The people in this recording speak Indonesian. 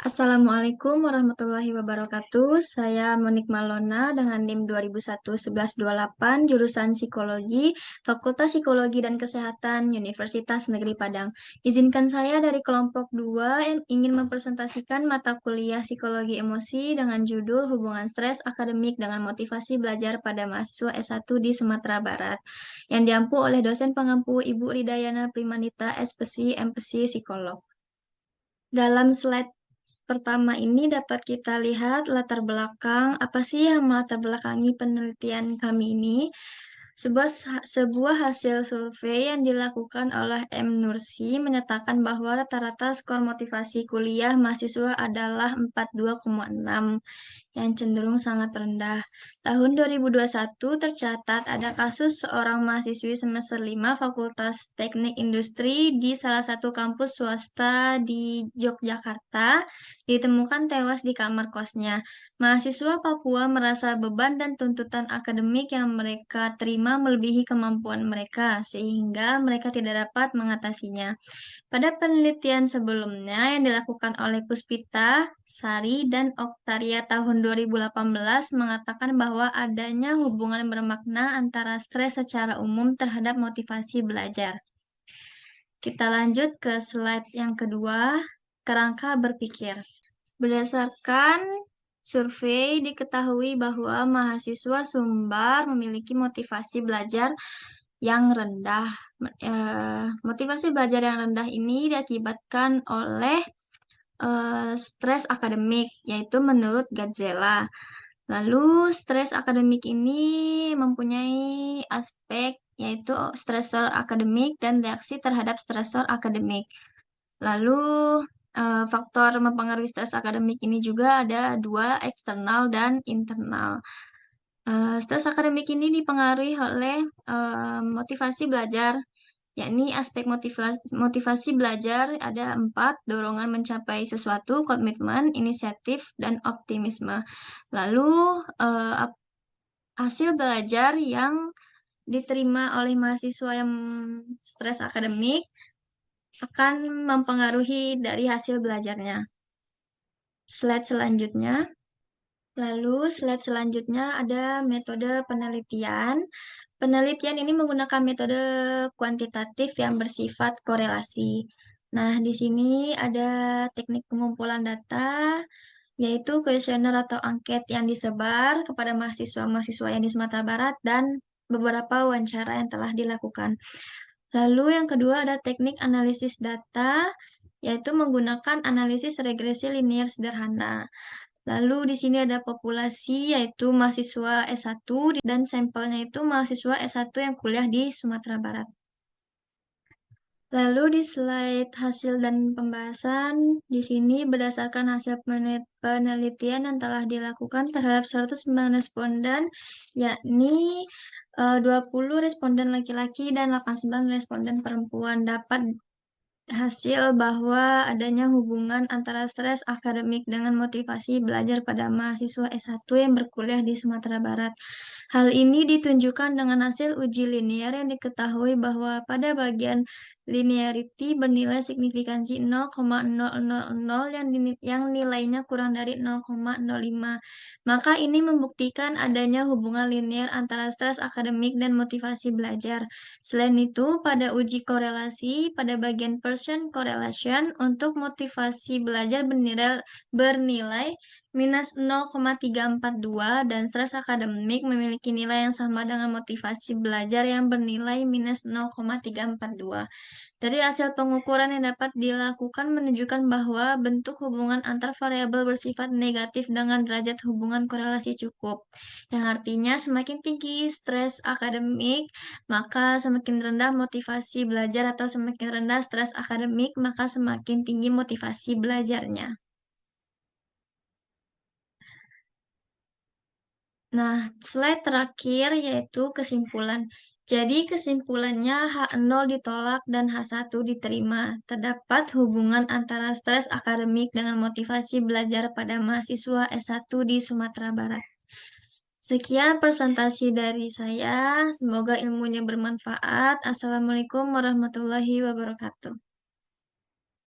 Assalamualaikum warahmatullahi wabarakatuh. Saya Monik Malona dengan NIM 2001-1128, jurusan Psikologi, Fakultas Psikologi dan Kesehatan, Universitas Negeri Padang. Izinkan saya dari kelompok 2 yang ingin mempresentasikan mata kuliah Psikologi Emosi dengan judul Hubungan Stres Akademik dengan Motivasi Belajar pada Mahasiswa S1 di Sumatera Barat, yang diampu oleh dosen pengampu Ibu Ridayana Primanita, SPSI, MPSI, Psikolog. Dalam slide pertama ini dapat kita lihat latar belakang, apa sih yang melatar belakangi penelitian kami ini. Sebuah hasil survei yang dilakukan oleh M. Nursi menyatakan bahwa rata-rata skor motivasi kuliah mahasiswa adalah 42,6 yang cenderung sangat rendah. Tahun 2021 tercatat ada kasus seorang mahasiswi semester 5 Fakultas Teknik Industri di salah satu kampus swasta di Yogyakarta ditemukan tewas di kamar kosnya. Mahasiswa Papua merasa beban dan tuntutan akademik yang mereka terima melebihi kemampuan mereka, sehingga mereka tidak dapat mengatasinya. Pada penelitian sebelumnya yang dilakukan oleh Puspita, Sari, dan Oktaria tahun 2018 mengatakan bahwa adanya hubungan bermakna antara stres secara umum terhadap motivasi belajar. Kita lanjut ke slide yang kedua, kerangka berpikir. Berdasarkan survei diketahui bahwa mahasiswa Sumbar memiliki motivasi belajar yang rendah. Motivasi belajar yang rendah ini diakibatkan oleh stres akademik, yaitu menurut Gadzela. Lalu, stres akademik ini mempunyai aspek yaitu stresor akademik dan reaksi terhadap stresor akademik. Lalu, faktor mempengaruhi stres akademik ini juga ada dua, eksternal dan internal. Stres akademik ini dipengaruhi oleh motivasi belajar, yakni aspek motivasi belajar ada 4, dorongan mencapai sesuatu, komitmen, inisiatif, dan optimisme. Lalu, hasil belajar yang diterima oleh mahasiswa yang stres akademik akan mempengaruhi dari hasil belajarnya. Slide selanjutnya. Lalu, slide selanjutnya ada metode penelitian. Penelitian ini menggunakan metode kuantitatif yang bersifat korelasi. Nah, di sini ada teknik pengumpulan data, yaitu kuesioner atau angket yang disebar kepada mahasiswa-mahasiswa yang di Sumatera Barat dan beberapa wawancara yang telah dilakukan. Lalu yang kedua ada teknik analisis data, yaitu menggunakan analisis regresi linear sederhana. Lalu di sini ada populasi, yaitu mahasiswa S1, dan sampelnya itu mahasiswa S1 yang kuliah di Sumatera Barat. Lalu di slide hasil dan pembahasan, di sini berdasarkan hasil penelitian yang telah dilakukan terhadap 109 responden, yakni 20 responden laki-laki dan 89 responden perempuan dapat hasil bahwa adanya hubungan antara stres akademik dengan motivasi belajar pada mahasiswa S1 yang berkuliah di Sumatera Barat. Hal ini ditunjukkan dengan hasil uji linear yang diketahui bahwa pada bagian linearity bernilai signifikansi 0,000 yang nilainya kurang dari 0,05. Maka ini membuktikan adanya hubungan linear antara stres akademik dan motivasi belajar. Selain itu, pada uji korelasi pada bagian person correlation untuk motivasi belajar bernilai minus 0,342 dan stres akademik memiliki nilai yang sama dengan motivasi belajar yang bernilai minus 0,342. Dari hasil pengukuran yang dapat dilakukan menunjukkan bahwa bentuk hubungan antar variabel bersifat negatif dengan derajat hubungan korelasi cukup, yang artinya semakin tinggi stres akademik, maka semakin rendah motivasi belajar, atau semakin rendah stres akademik, maka semakin tinggi motivasi belajarnya. Nah, slide terakhir yaitu kesimpulan. Jadi kesimpulannya H0 ditolak dan H1 diterima. Terdapat hubungan antara stres akademik dengan motivasi belajar pada mahasiswa S1 di Sumatera Barat. Sekian presentasi dari saya. Semoga ilmunya bermanfaat. Assalamualaikum warahmatullahi wabarakatuh.